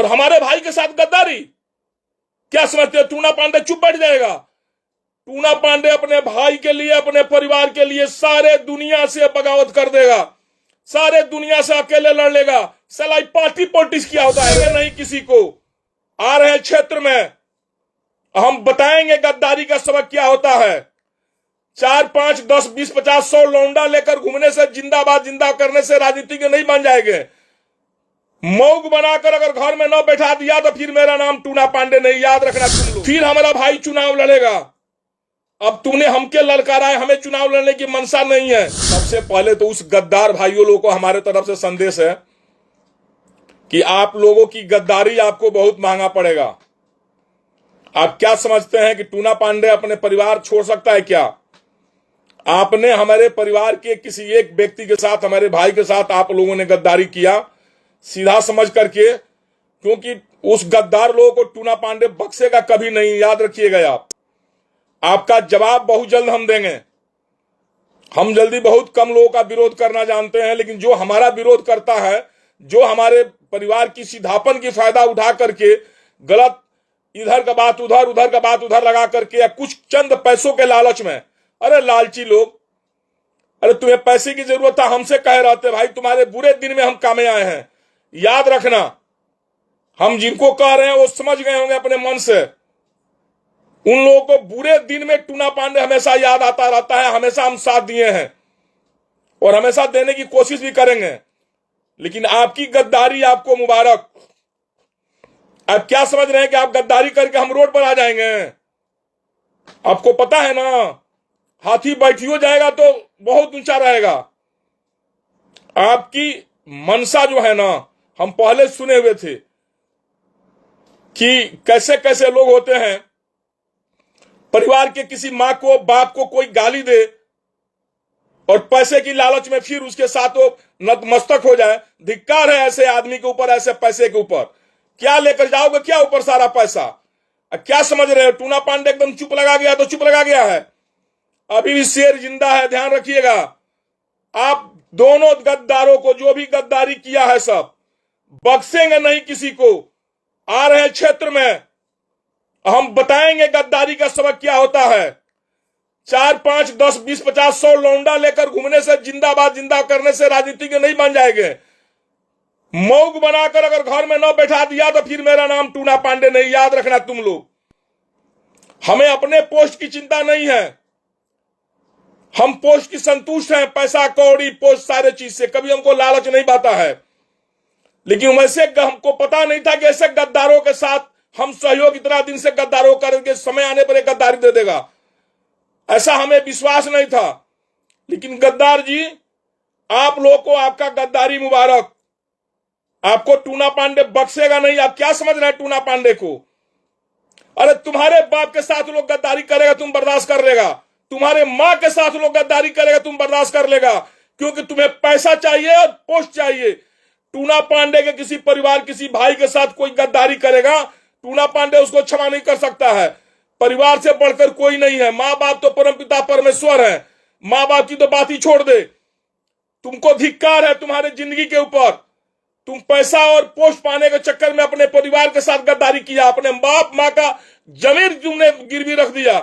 और हमारे भाई के साथ गद्दारी। क्या समझते हो टूना पांडे चुप बैठ जाएगा? टूना पांडे अपने भाई के लिए, अपने परिवार के लिए सारे दुनिया से बगावत कर देगा, सारे दुनिया से अकेले लड़ लेगा। साला पार्टी पॉलिटिक्स किया होता है नहीं किसी को। आ रहे क्षेत्र में हम बताएंगे गद्दारी का सबक क्या होता है। 4, 5, 10, 20, 50, 100 लौंडा लेकर घूमने से, जिंदाबाद जिंदा करने से राजनीतिज्ञ नहीं बन जाएंगे। मौग बनाकर अगर घर में न बैठा दिया तो फिर मेरा नाम टूना पांडे नहीं, याद रखना तुम लोग। फिर हमारा भाई चुनाव लड़ेगा। अब तूने हमके ललकारा है, हमें चुनाव लड़ने की मंशा नहीं है। सबसे पहले तो उस गद्दार भाइयों लोगों को हमारे तरफ से संदेश है कि आप लोगों की गद्दारी आपको बहुत महंगा पड़ेगा। आप क्या समझते हैं कि टूना पांडे अपने परिवार छोड़ सकता है क्या? आपने हमारे परिवार के किसी एक व्यक्ति के साथ, हमारे भाई के साथ आप लोगों ने गद्दारी किया सीधा समझ करके, क्योंकि उस गद्दार लोगों को टूना पांडे बख्शेगा कभी नहीं, याद रखिएगा आप। आपका जवाब बहुत जल्द हम देंगे। हम जल्दी बहुत कम लोगों का विरोध करना जानते हैं, लेकिन जो हमारा विरोध करता है, जो हमारे परिवार की सीधापन की फायदा उठा करके गलत इधर का बात उधर, उधर का बात उधर लगा करके, या कुछ चंद पैसों के लालच में, अरे लालची लोग, अरे तुम्हें पैसे की जरूरत था हमसे कह रहते भाई, तुम्हारे बुरे दिन में हम कामे आए हैं। याद रखना, हम जिनको कह रहे हैं वो समझ गए होंगे अपने मन से। उन लोगों को बुरे दिन में टूना पांडे हमेशा याद आता रहता है। हमेशा हम साथ दिए हैं और हमेशा देने की कोशिश भी करेंगे, लेकिन आपकी गद्दारी आपको मुबारक। आप क्या समझ रहे हैं कि आप गद्दारी करके हम रोड पर आ जाएंगे? आपको पता है ना, हाथी बैठियो जाएगा तो बहुत ऊंचा रहेगा। आपकी मनसा जो है ना, हम पहले सुने हुए थे कि कैसे कैसे लोग होते हैं, परिवार के किसी मां को, बाप को कोई गाली दे और पैसे की लालच में फिर उसके साथ वो नतमस्तक हो जाए। धिक्कार है ऐसे आदमी के ऊपर, ऐसे पैसे के ऊपर। क्या लेकर जाओगे, क्या ऊपर सारा पैसा? क्या समझ रहे हो? टूना पांडे एकदम चुप लगा गया तो चुप लगा गया है, अभी भी शेर जिंदा है, ध्यान रखिएगा। आप दोनों गद्दारों को, जो भी गद्दारी किया है, सब बख्शेंगे नहीं किसी को। आ रहे क्षेत्र में हम बताएंगे गद्दारी का सबक क्या होता है। 4, 5, 10, 20, 50, 100 लौंडा लेकर घूमने से, जिंदाबाद जिंदा करने से राजनीतिज्ञ नहीं बन जाएंगे। मौग बनाकर अगर घर में न बैठा दिया तो फिर मेरा नाम टूना पांडे नहीं, याद रखना तुम लोग। हमें अपने पोस्ट की चिंता नहीं है, हम पोस्ट की संतुष्ट हैं। पैसा कौड़ी, पोस्ट, सारे चीज से कभी हमको लालच नहीं पाता है। लेकिन वैसे हमको पता नहीं था कि ऐसे गद्दारों के साथ हम सहयोग इतना दिन से गद्दारों करके समय आने पर एक गद्दारी दे देगा, ऐसा हमें विश्वास नहीं था। लेकिन गद्दार जी, आप लोग को आपका गद्दारी मुबारक। आपको टूना पांडे बख्शेगा नहीं। आप क्या समझ रहे हैं टूना पांडे को? अरे तुम्हारे बाप के साथ लोग गद्दारी करेगा, तुम बर्दाश्त कर लेगा। तुम्हारे मां के साथ लोग गद्दारी करेगा, तुम बर्दाश्त कर लेगा, क्योंकि तुम्हें पैसा चाहिए और पोस्ट चाहिए। टूना पांडे के किसी परिवार, किसी भाई के साथ कोई गद्दारी करेगा, टूना पांडे उसको क्षमा नहीं कर सकता है। परिवार से बढ़कर कोई नहीं है। माँ बाप तो परमपिता परमेश्वर है, माँ बाप की तो बात ही छोड़ दे। तुमको धिक्कार है तुम्हारे जिंदगी के ऊपर। तुम पैसा और पोस्ट पाने के चक्कर में अपने परिवार के साथ गद्दारी किया, अपने बाप माँ का जमीन तुमने गिरवी रख दिया।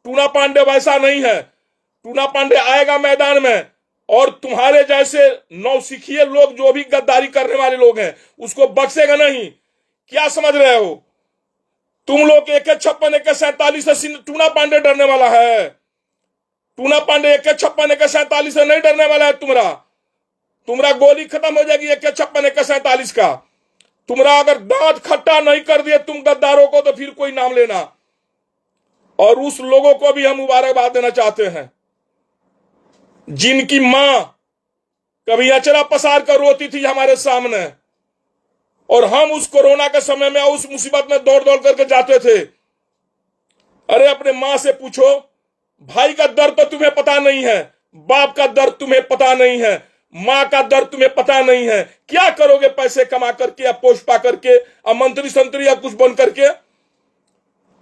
टूना पांडे वैसा नहीं है। टूना पांडे आएगा मैदान में और तुम्हारे जैसे नौसिखिए लोग, जो भी गद्दारी करने वाले लोग हैं, उसको बख्शेगा नहीं। क्या समझ रहे हो तुम लोग? 1-56, 1-47 से टूना पांडे डरने वाला है? टूना पांडे 1-56, 1-47 से नहीं डरने वाला है। तुम्हारा गोली खत्म हो जाएगी 1-56, 1-47 का। तुम्हारा अगर दांत खट्टा नहीं कर दिए तुम गद्दारों को, तो फिर कोई नाम लेना। और उस लोगों को भी हम मुबारकबाद देना चाहते हैं जिनकी मां कभी अचरा पसार कर रोती थी हमारे सामने, और हम उस कोरोना के समय में, उस मुसीबत में दौड़ दौड़ करके जाते थे। अरे अपने मां से पूछो, भाई का दर्द तो तुम्हें पता नहीं है, बाप का दर्द तुम्हें पता नहीं है, मां का दर्द तुम्हें पता नहीं है। क्या करोगे पैसे कमा करके या पोस्ट पा करके, या मंत्री संतरी या कुछ बन करके?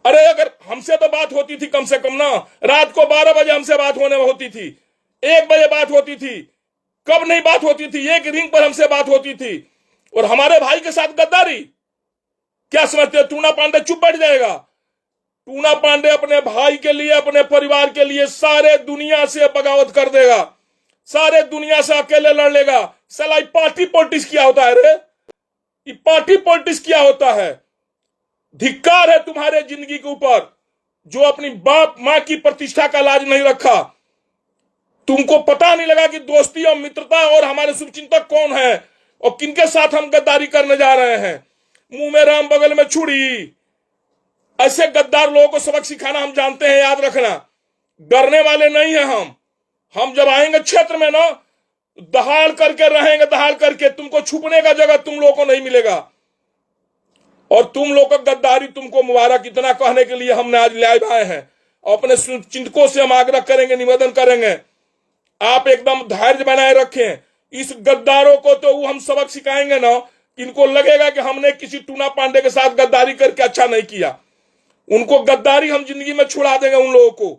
अरे अगर हमसे तो बात होती थी कम से कम ना, रात को 12 बजे हमसे बात होने होती थी, 1 बजे बात होती थी। कब नहीं बात होती थी? एक रिंग पर हमसे बात होती थी। और हमारे भाई के साथ गद्दारी, क्या समझते हैं टूना पांडे चुप बैठ जाएगा? टूना पांडे अपने भाई के लिए, अपने परिवार के लिए सारे दुनिया से बगावत कर देगा, सारे दुनिया से अकेले लड़ लेगा। साला पार्टी पॉलिटिक्स क्या होता है रे? ये पार्टी पॉलिटिक्स क्या होता है? धिक्कार है तुम्हारे जिंदगी के ऊपर जो अपनी बाप मां की प्रतिष्ठा का लाज नहीं रखा। तुमको पता नहीं लगा कि दोस्ती और मित्रता और हमारे शुभचिंतक कौन है और किनके साथ हम गद्दारी करने जा रहे हैं। मुंह में राम बगल में छुरी, ऐसे गद्दार लोगों को सबक सिखाना हम जानते हैं, याद रखना। डरने वाले नहीं है हम जब आएंगे क्षेत्र में ना, दहाड़ करके रहेंगे, दहाड़ करके। तुमको छुपने का जगह तुम लोगों को नहीं मिलेगा। और तुम लोग का गद्दारी तुमको मुबारक, इतना कहने के लिए हमने आज ले आए हैं। अपने चिंतकों से हम आग्रह करेंगे, निवेदन करेंगे, आप एकदम धैर्य बनाए रखें। इस गद्दारों को तो हम सबक सिखाएंगे ना, इनको लगेगा कि हमने किसी टूना पांडे के साथ गद्दारी करके अच्छा नहीं किया। उनको गद्दारी हम जिंदगी में छुड़ा देंगे। उन लोगों को,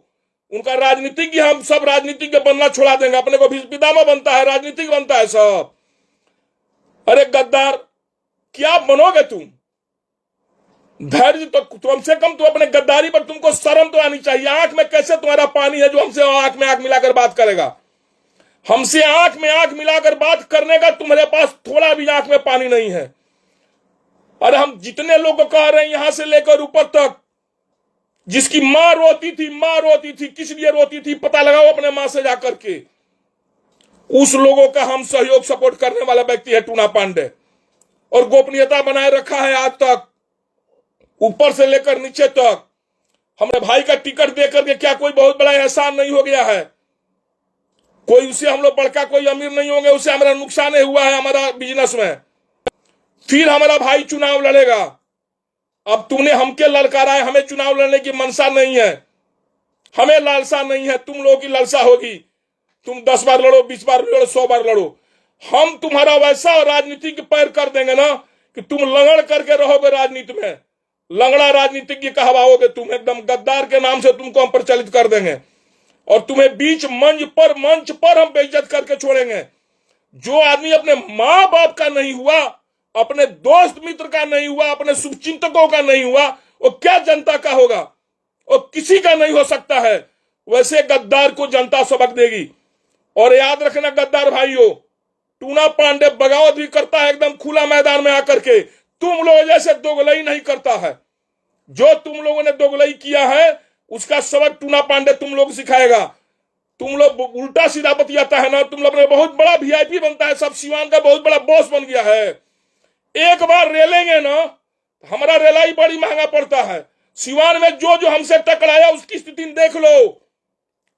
उनका राजनीतिज्ञ, हम सब राजनीतिज्ञ बनना छुड़ा देंगे। अपने को पितामह बनता है, राजनीतिक बनता है सब। अरे गद्दार क्या बनोगे तुम? धैर्य तो कम से कम तो अपने गद्दारी पर तुमको शर्म तो आनी चाहिए। आंख में कैसे तुम्हारा पानी है जो हमसे आंख में आंख मिलाकर बात करेगा? हमसे आंख में आंख मिलाकर बात करने का तुम्हारे पास थोड़ा भी आंख में पानी नहीं है। अरे हम जितने लोग को कह रहे हैं यहां से लेकर ऊपर तक, जिसकी मां रोती थी, किस लिए रोती थी पता लगाओ अपने मां से जाकर के। उस लोगों का हम सहयोग सपोर्ट करने वाला व्यक्ति है टूना पांडे, और गोपनीयता बनाए रखा है आज तक, ऊपर से लेकर नीचे तक। हमारे भाई का टिकट देकर के क्या कोई बहुत बड़ा एहसान नहीं हो गया है? कोई उसे हम लोग बड़का कोई अमीर नहीं होंगे, उसे हमारा नुकसान हुआ है हमारा बिजनेस में। फिर हमारा भाई चुनाव लड़ेगा। अब तुमने हमके ललकारा है, हमें चुनाव लड़ने की मनसा नहीं है, हमें लालसा नहीं है। तुम लोगों की लालसा होगी, तुम 10 बार लड़ो, 20 बार लड़ो, 100 बार लड़ो। हम तुम्हारा वैसा राजनीति के पैर कर देंगे ना कि तुम लंगड़ करके रहोगे राजनीति में, लंगड़ा राजनीतिज्ञ कहवाओगे तुम। एकदम गद्दार के नाम से तुमको हम प्रचलित कर देंगे और तुम्हें बीच मंच पर हम बेइज्जत करके छोड़ेंगे। जो आदमी अपने मां बाप का नहीं हुआ, अपने दोस्त मित्र का नहीं हुआ, अपने शुभचिंतकों का नहीं हुआ, वो क्या जनता का होगा? और किसी का नहीं हो सकता है। वैसे गद्दार को जनता सबक देगी। और याद रखना गद्दार भाइयों, टूना पांडे बगावत भी करता है एकदम खुला मैदान में आकर के, तुम लोग जैसे दोगलई नहीं करता है। जो तुम लोगों ने दोगलई किया है उसका सबक टूना पांडे तुम लोग सिखाएगा। तुम लोग उल्टा सीधा बतियाता है ना, तुम लोग बहुत बड़ा वीआईपी बनता है, सब सिवान का बहुत बड़ा बॉस बन गया है। एक बार रेलेंगे ना, हमारा रेलाई बड़ी महंगा पड़ता है। सिवान में जो जो हमसे टकराया उसकी स्थिति देख लो,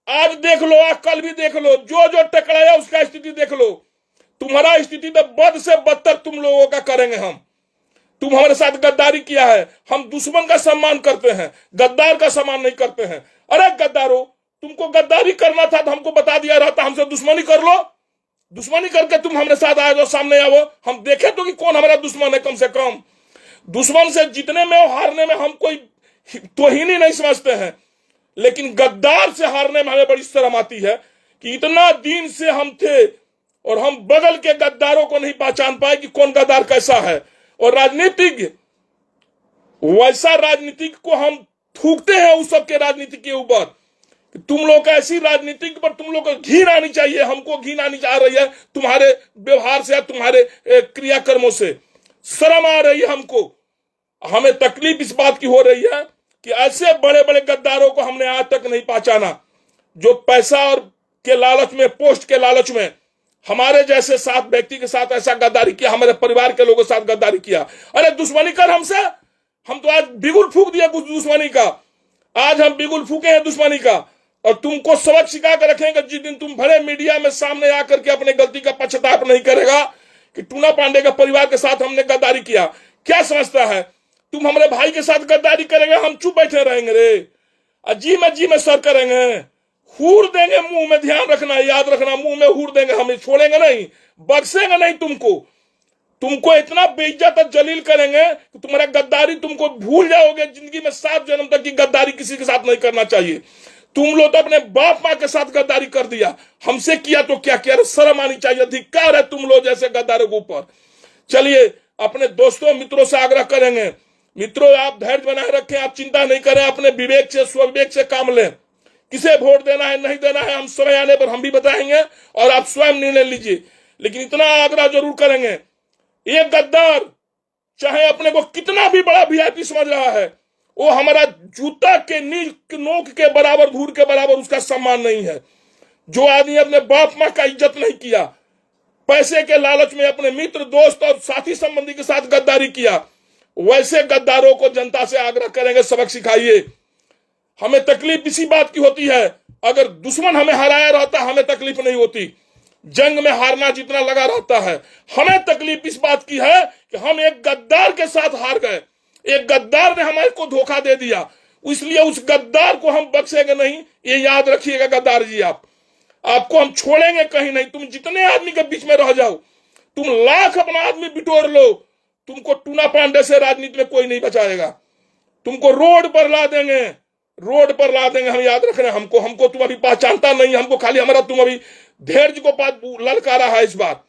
आज देख लो, आज कल भी देख लो, जो जो टकराया उसका स्थिति देख लो। तुम्हारा स्थिति तो बद से बदतर तुम लोगों का करेंगे हम। तुम हमारे साथ गद्दारी किया है, हम दुश्मन का सम्मान करते हैं, गद्दार का सम्मान नहीं करते हैं। अरे गद्दारो, तुमको गद्दारी करना था तो हमको बता दिया रहता, हमसे दुश्मनी कर लो। दुश्मनी करके तुम हमारे साथ आ जाओ, सामने आओ, हम देखे तो कि कौन हमारा दुश्मन है। कम से कम दुश्मन से जीतने में और हारने में हम कोई तोहिनी नहीं समझते हैं, लेकिन गद्दार से हारने में हमें बड़ी शर्म आती है कि इतना दिन से हम थे और हम बगल के गद्दारों को नहीं पहचान पाए कि कौन गद्दार कैसा है। और राजनीतिज्ञ, वैसा राजनीतिक को हम थूकते हैं उस सबके राजनीति के ऊपर। तुम लोग का ऐसी राजनीति पर तुम लोग को घिन आनी चाहिए, हमको घिन आनी चाह रही है तुम्हारे व्यवहार से, तुम्हारे क्रियाकर्मों से। शर्म आ रही है हमको। हमें तकलीफ इस बात की हो रही है कि ऐसे बड़े बड़े गद्दारों को हमने आज तक नहीं पहचाना, जो पैसा और के लालच में, पोस्ट के लालच में हमारे जैसे 7 व्यक्ति के साथ ऐसा गद्दारी किया, हमारे परिवार के लोगों के साथ गद्दारी किया। अरे दुश्मनी कर हमसे, हम तो आज बिगुल फूक दिया कुछ दुश्मनी का। आज हम बिगुल फूके हैं दुश्मनी का, और तुमको सबक सिखा कर रखेंगे। जिस दिन तुम बड़े मीडिया में सामने आकर के अपने गलती का पश्चाताप नहीं करेगा कि टूना पांडे के परिवार के साथ हमने गद्दारी किया। क्या समझता है तुम हमारे भाई के साथ गद्दारी करेंगे, हम चुप बैठे रहेंगे रे? जी में सर करेंगे, हूर देंगे मुंह में। ध्यान रखना, याद रखना, मुंह में हूर देंगे, हम छोड़ेंगे नहीं, बख्शेंगे नहीं तुमको इतना बेइज्जत और जलील करेंगे कि तुम्हारा गद्दारी तुमको भूल जाओगे। जिंदगी में 7 जन्म तक की गद्दारी किसी के साथ नहीं करना चाहिए। तुम लोग तो अपने बाप मां के साथ गद्दारी कर दिया, हमसे किया तो क्या किया? शर्म आनी चाहिए, धिक्कार है तुम लोग जैसे गद्दारों के ऊपर। चलिए अपने दोस्तों मित्रों से आग्रह करेंगे, मित्रों, आप धैर्य बनाए रखें, आप चिंता नहीं करें, अपने विवेक से, स्वविवेक से काम लें। किसे वोट देना है, नहीं देना है, हम समय आने पर हम भी बताएंगे और आप स्वयं निर्णय लीजिए। लेकिन इतना आग्रह जरूर करेंगे, ये गद्दार चाहे अपने को कितना भी बड़ा वीआईपी समझ रहा है, वो हमारा जूता के नोक के बराबर, धूल के बराबर उसका सम्मान नहीं है। जो आदमी अपने बाप माँ का इज्जत नहीं किया, पैसे के लालच में अपने मित्र, दोस्त और साथी संबंधी के साथ गद्दारी किया, वैसे गद्दारों को जनता से आग्रह करेंगे, सबक सिखाइए। हमें तकलीफ इसी बात की होती है, अगर दुश्मन हमें हराया रहता हमें तकलीफ नहीं होती। जंग में हारना जितना लगा रहता है, हमें तकलीफ इस बात की है कि हम एक गद्दार के साथ हार गए। एक गद्दार ने हमारे को धोखा दे दिया, इसलिए उस गद्दार को हम बख्शेंगे नहीं। ये याद रखिएगा गद्दार जी, आपको हम छोड़ेंगे कहीं नहीं। तुम जितने आदमी के बीच में रह जाओ, तुम लाख अपना आदमी बिटोर लो, तुमको टूना पांडे से राजनीति में कोई नहीं बचाएगा। तुमको रोड पर ला देंगे, रोड पर ला देंगे। हम याद रखना, हमको तुम अभी पहचानता नहीं, हमको खाली हमारा तुम अभी धैर्य को ललकारा है। इस बार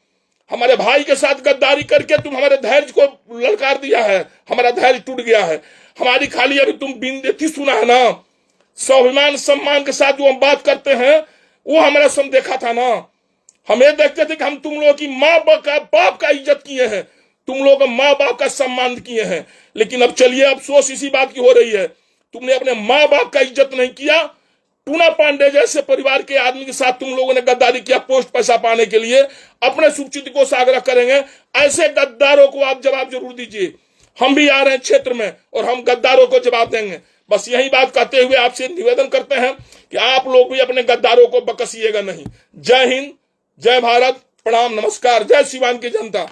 हमारे भाई के साथ गद्दारी करके तुम हमारे धैर्य को ललकार दिया है, हमारा धैर्य टूट गया है। हमारी खाली अभी तुम बिंदेती सुना है ना, स्वाभिमान सम्मान के साथ जो हम बात करते हैं वो हमारा सम देखा था ना। हम ये देखते थे कि हम तुम लोगों की माँ बाप का इज्जत किए हैं, तुम लोगों का माँ बाप का सम्मान किए हैं। लेकिन अब चलिए, अफसोस इसी बात की हो रही है, तुमने अपने माँ बाप का इज्जत नहीं किया। टूना पांडे जैसे परिवार के आदमी के साथ तुम लोगों ने गद्दारी किया पोस्ट पैसा पाने के लिए। अपने सुचित को आग्रह करेंगे, ऐसे गद्दारों को आप जवाब जरूर दीजिए। हम भी आ रहे हैं क्षेत्र में और हम गद्दारों को जवाब देंगे। बस यही बात कहते हुए आपसे निवेदन करते हैं कि आप लोग भी अपने गद्दारों को बकसिएगा नहीं। जय हिंद, जय भारत, प्रणाम, नमस्कार, जय सिवान की जनता।